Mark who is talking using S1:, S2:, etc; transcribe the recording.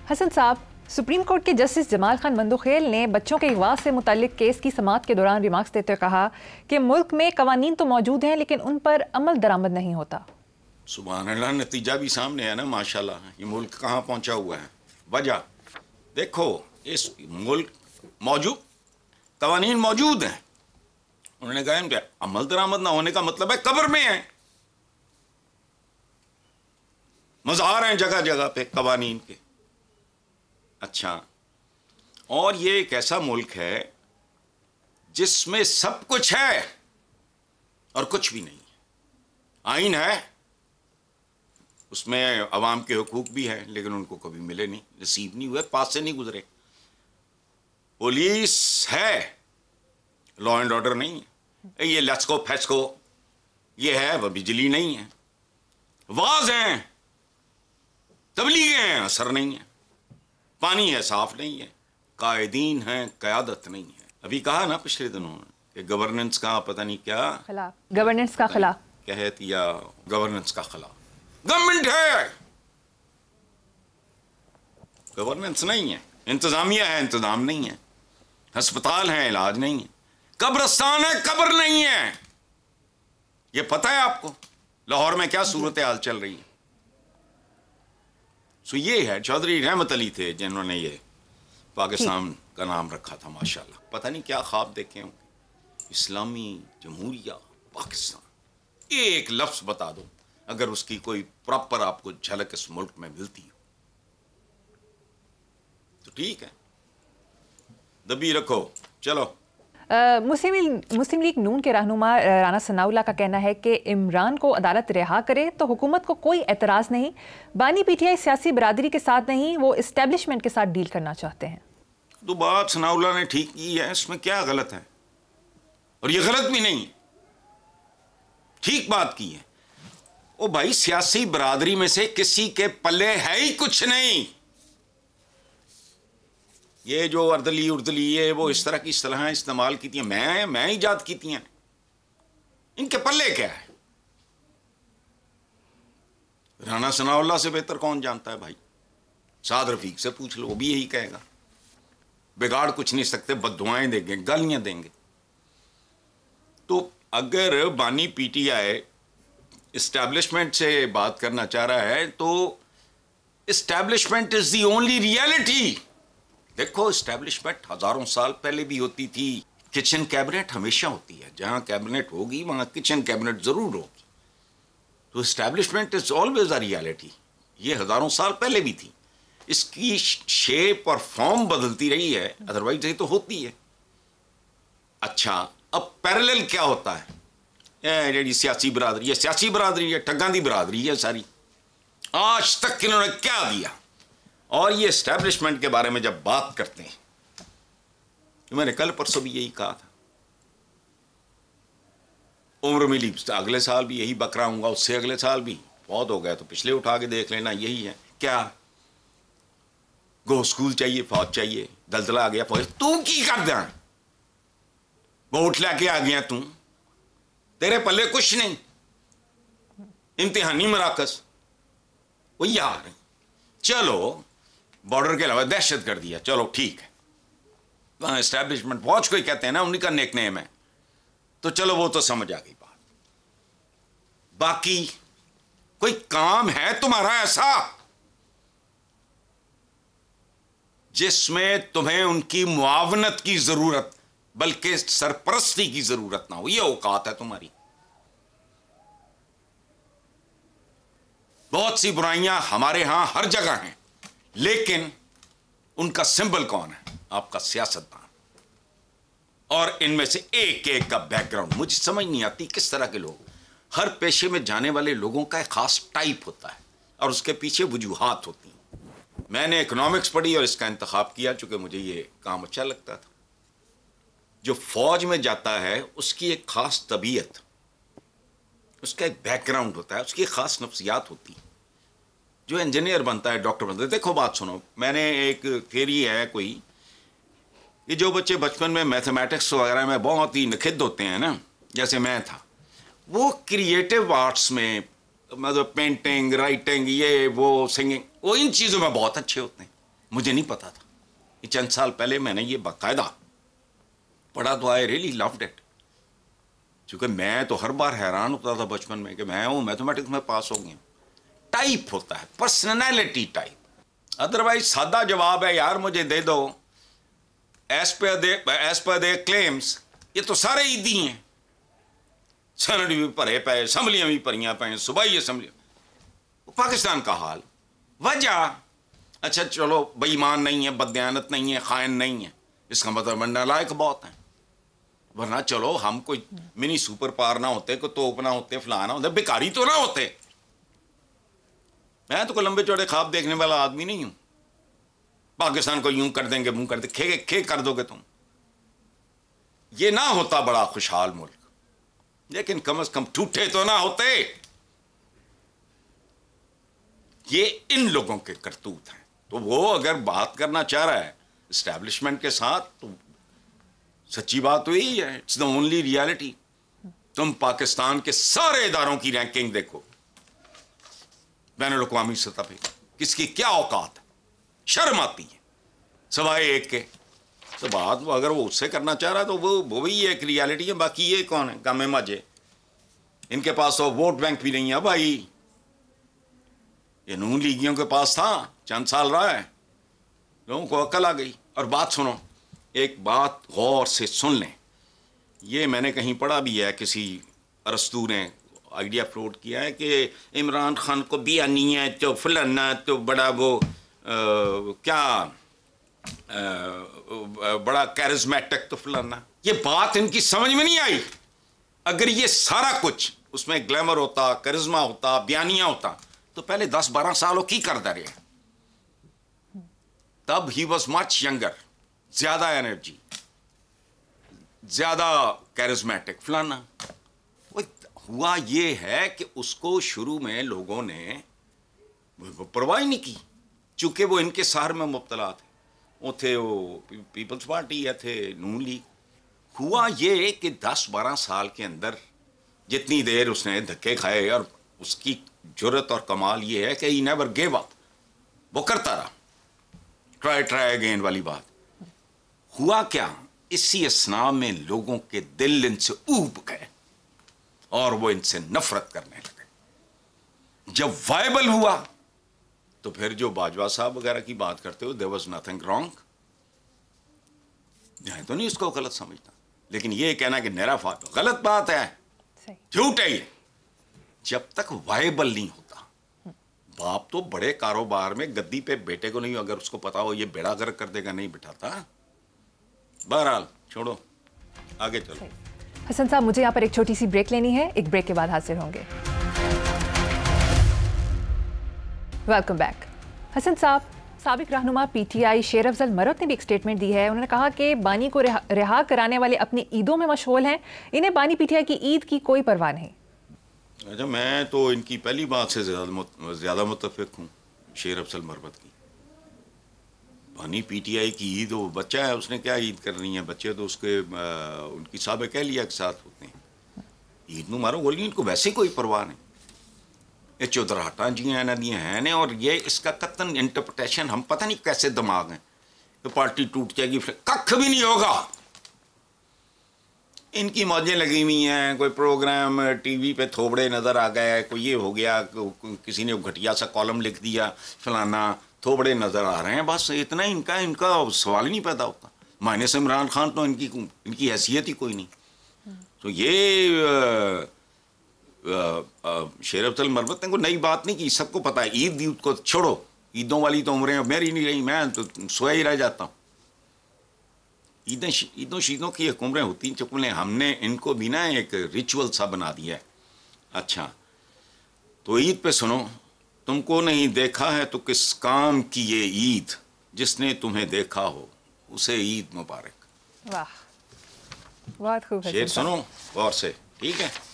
S1: हसन साहब, supreme court के justice Jamal Khan Mandokhel ने बच्चों के अगवा से मुताल्लिक केस की समाअत के दौरान रिमार्क्स देते हुए कहा कि मुल्क में कवानीन तो मौजूद हैं लेकिन उन पर अमल दरामद नहीं होता।
S2: सुभान अल्लाह, नतीजा भी सामने है ना माशाल्लाह। ये मुल्क कहाँ पहुँचा हुआ है। वजह देखो, इस मुल्क मौजूद कवानीन मौजूद हैं। उन्होंने कहा क्या अमल दरामद ना होने का मतलब है कब्र में है। मज़ार हैं जगह जगह पे कवानीन के। अच्छा, और ये एक ऐसा मुल्क है जिसमें सब कुछ है और कुछ भी नहीं है। आइन है, उसमें अवाम के हुकूक भी हैं लेकिन उनको कभी मिले नहीं, नसीब नहीं हुए, पास से नहीं गुजरे। पुलिस है, लॉ एंड ऑर्डर नहीं है। ये लस्को फैस्को ये है, वह बिजली नहीं है। वाज हैं, तबलीगें हैं, असर नहीं है। पानी है, साफ नहीं है। कायदीन हैं, क़यादत नहीं है। अभी कहा ना पिछले दिनों कि गवर्नेंस का पता नहीं क्या
S1: खिला, गवर्नेंस का खिला
S2: कहत या गवर्नेंस का खिला। गवर्नमेंट है, गवर्नेंस नहीं है। इंतजामिया है, इंतजाम नहीं है। अस्पताल है, इलाज नहीं है। कब्रिस्तान है, कब्र नहीं है। ये पता है आपको लाहौर में क्या सूरत हाल चल रही है? सो ये है, चौधरी रहमत अली थे जिन्होंने ये पाकिस्तान का नाम रखा था माशाल्लाह। पता नहीं क्या ख्वाब देखे होंगे। इस्लामी जमहूरिया पाकिस्तान, एक लफ्ज बता दो अगर उसकी कोई प्रॉपर आपको झलक इस मुल्क में मिलती हो तो ठीक है, दबी रखो। चलो,
S1: मुस्लिम लीग नून के रहनुमा राना सनाउल्लाह का कहना है कि इमरान को अदालत रिहा करे तो हुकूमत को कोई एतराज़ नहीं। बानी पीटीआई सियासी बरादरी के साथ नहीं, वो इस्टेब्लिशमेंट के साथ डील करना चाहते हैं।
S2: तो बात सनाउल्लाह ने ठीक की है, इसमें क्या गलत है? और ये गलत भी नहीं, ठीक बात की है। ओ भाई, सियासी बरादरी में से किसी के पल्ले है ही कुछ नहीं। ये जो अर्दली उर्दली ये वो इस तरह की इस्तेलाहें इस्तेमाल की थी, मैं ईजाद की थी। इनके पल्ले क्या है? राना सनाउल्लाह से बेहतर कौन जानता है भाई? साद रफीक से पूछ लो, वो भी यही कहेगा। बिगाड़ कुछ नहीं सकते, बद्दुआएं देंगे, गालियां देंगे। तो अगर बानी पीटीआई इस्टेब्लिशमेंट से बात करना चाह रहा है तो establishment is the only reality. देखो, इस्टेब्लिशमेंट हजारों साल पहले भी होती थी। किचन कैबिनेट हमेशा होती है, जहां कैबिनेट होगी वहां किचन कैबिनेट जरूर होगी। तो establishment is always a reality. ये हजारों साल पहले भी थी। इसकी शेप और फॉर्म बदलती रही है, अदरवाइज ये तो होती है। अच्छा, अब पैरेलल क्या होता है? ये सियासी बरादरी, ये सियासी बरादरी है, ठग्गां दी बरादरी है सारी। आज तक इन्होंने क्या दिया? और ये एस्टैब्लिशमेंट के बारे में जब बात करते हैं तो मैंने कल परसों भी यही कहा था। उम्र मिली, अगले साल भी यही बकरा हूंगा, उससे अगले साल भी। बहुत हो गया तो पिछले उठा के देख लेना, यही है। क्या गो स्कूल चाहिए, फौज चाहिए, दलदला आ गया फौज। तू की कर दे? वोट लेके आ गया तू, तेरे पल्ले कुछ नहीं। इम्तिहानी मराकस वो यार, चलो बॉर्डर के अलावा दहशत कर दिया, चलो ठीक है। वहां एस्टैब्लिशमेंट फौज को ही कहते हैं ना, उन्हीं का नेकनेम है। तो चलो वो तो समझ आ गई बात। बाकी कोई काम है तुम्हारा ऐसा जिसमें तुम्हें उनकी मुआवनत की जरूरत बल्कि सरपरस्ती की जरूरत ना हो? यह औकात है तुम्हारी। बहुत सी बुराइयां हमारे यहां हर जगह हैं, लेकिन उनका सिंबल कौन है? आपका सियासतदान। और इनमें से एक एक का बैकग्राउंड मुझे समझ नहीं आती। किस तरह के लोग, हर पेशे में जाने वाले लोगों का एक खास टाइप होता है और उसके पीछे वजूहात होती हैं। मैंने इकोनॉमिक्स पढ़ी और इसका इंतखाब किया चूंकि मुझे ये काम अच्छा लगता था। जो फौज में जाता है उसकी एक खास तबीयत, उसका एक बैकग्राउंड होता है, उसकी एक खास नफ्सियात होती है। जो इंजीनियर बनता है, डॉक्टर बनता है, देखो बात सुनो, मैंने एक थियरी है कोई, ये जो बच्चे बचपन में मैथमेटिक्स वगैरह में बहुत ही निखिद्ध होते हैं ना, जैसे मैं था, वो क्रिएटिव आर्ट्स में, मतलब पेंटिंग, राइटिंग, ये वो सिंगिंग, वो इन चीज़ों में बहुत अच्छे होते हैं। मुझे नहीं पता था। ये चंद साल पहले मैंने ये बाकायदा पढ़ा तो आई रियली लव्ड इट। क्योंकि मैं तो हर बार हैरान होता था बचपन में कि मैं हूँ मैथमेटिक्स में पास हो गया। टाइप होता है, पर्सनैलिटी टाइप। अदरवाइज सादा जवाब है यार मुझे दे दो, एज पर दे क्लेम्स, ये तो सारे ईदी हैं। सनड भी भरे पे, असम्बलियां भी भरियां पे, सूबाई असम्बली। पाकिस्तान का हाल वजह, अच्छा चलो बेईमान नहीं है, बदयानत नहीं है, खायन नहीं है, इसका मतलब नालायक बहुत है। वरना चलो हम कोई मिनी सुपर पावर ना होते, कोई तोप ना होते, फलाना होते, बेकारी तो ना होते। मैं तो कोई लंबे चौड़े ख्वाब देखने वाला आदमी नहीं हूं। पाकिस्तान को यूं कर देंगे, मुंह कर दे, खे कर दोगे तुम। ये ना होता बड़ा खुशहाल मुल्क, लेकिन कम से कम ठूठे तो ना होते। ये इन लोगों के करतूत हैं। तो वो अगर बात करना चाह रहा है एस्टैब्लिशमेंट के साथ, तो सच्ची बात तो यही है, इट्स द ओनली रियलिटी। तुम पाकिस्तान के सारे इदारों की रैंकिंग देखो बैनुल अक़वामी सतह पे, किसकी क्या औकात है, शर्म आती है सवाए एक के। तो बात वो अगर वो उससे करना चाह रहा है तो वो भी एक रियलिटी है। बाकी ये कौन है गामे माजे, इनके पास तो वोट बैंक भी नहीं है भाई। ये नून लीगियों के पास था, चंद साल रहा है, लोगों को अकल आ गई। और बात सुनो, एक बात गौर से सुन लें, ये मैंने कहीं पढ़ा भी है, किसी अरस्तू ने आइडिया फ्लोट किया है कि इमरान खान को बयानी है तो फलाना तो बड़ा वो बड़ा कैरिज्मेटिक तो फलाना। ये बात इनकी समझ में नहीं आई। अगर ये सारा कुछ उसमें ग्लैमर होता, करिश्मा होता, बयानिया होता, तो पहले 10-12 सालों की करता रहे। तब ही वॉज मच यंगर, ज्यादा एनर्जी, ज्यादा कैरिज्मेटिक फलाना। हुआ ये है कि उसको शुरू में लोगों ने परवाह नहीं की, चूंकि वो इनके सहार में मुब्तला थे। वो थे वो पीपल्स पार्टी या थे नून लीग। हुआ ये कि 10-12 साल के अंदर जितनी देर उसने धक्के खाए, और उसकी जुर्रत और कमाल ये है कि ही नेवर गिव अप, वो करता रहा, ट्राई अगेन वाली बात। हुआ क्या, इसी असना में लोगों के दिल इनसे ऊब गए और वो इनसे नफरत करने लगे। जब वायबल हुआ तो फिर जो बाजवा साहब वगैरह की बात करते हो, देयर वाज नथिंग रॉन्ग, मैं तो नहीं इसको गलत समझता, लेकिन ये कहना कि नेरा फात गलत बात है, झूठ है ये। जब तक वायबल नहीं होता, बाप तो बड़े कारोबार में गद्दी पे बेटे को नहीं, अगर उसको पता हो ये बेड़ा गर्क कर देगा, नहीं बिठाता। बहरहाल छोड़ो, आगे चलो।
S1: हसन साहब, मुझे यहाँ पर एक छोटी सी ब्रेक लेनी है, एक ब्रेक के बाद हाजिर होंगे। Welcome back. हसन साहब, साबिक रहनुमा पीटीआई शेर अफजल मरवत ने भी एक स्टेटमेंट दी है। उन्होंने कहा कि बानी को रिहा कराने वाले अपनी ईदों में मशगूल हैं, इन्हें बानी पीटीआई की ईद की कोई परवाह नहीं।
S2: अच्छा, मैं तो इनकी पहली बात से ज़्यादा मुत्तफिक हूँ शेर अफजल मरवत की। बानी पीटीआई की ईद, वो बच्चा है, उसने क्या ईद करनी है, बच्चे तो उसके उनकी साहब कह लिया के साथ होते हैं। ईद नू मारो गोली, इनको वैसे कोई परवाह नहीं। ये चौधराहटा जियां इन्हां दियां हैं ने, और ये इसका कतन इंटरप्रटेशन हम पता नहीं कैसे दिमाग हैं तो पार्टी टूट जाएगी, कख भी नहीं होगा। इनकी मौजें लगी हुई हैं, कोई प्रोग्राम टीवी पे थोबड़े नज़र आ गए, कोई ये हो गया, किसी ने घटिया सा कॉलम लिख दिया, फलाना, थोबड़े नज़र आ रहे हैं, बस इतना ही। इनका सवाल ही नहीं पैदा होता। माइनस इमरान खान तो इनकी हैसियत ही कोई नहीं। तो ये शेर अफजल मरवत ने कोई नई बात नहीं की, सबको पता है। ईद को छोड़ो, ईदों वाली तो उम्रें मेरी नहीं रही, मैं तो सोया ही रह जाता हूँ। ईदों शीदों की एक उम्रें होती हैं, चुपने हमने इनको भी ना एक रिचुअल सा बना दिया है। अच्छा, तो ईद पे सुनो, तुमको नहीं देखा है तो किस काम की ये ईद, जिसने तुम्हें देखा हो उसे ईद मुबारक।
S1: वाह, बहुत खूब।
S2: शेर सुनो गौर से, ठीक है।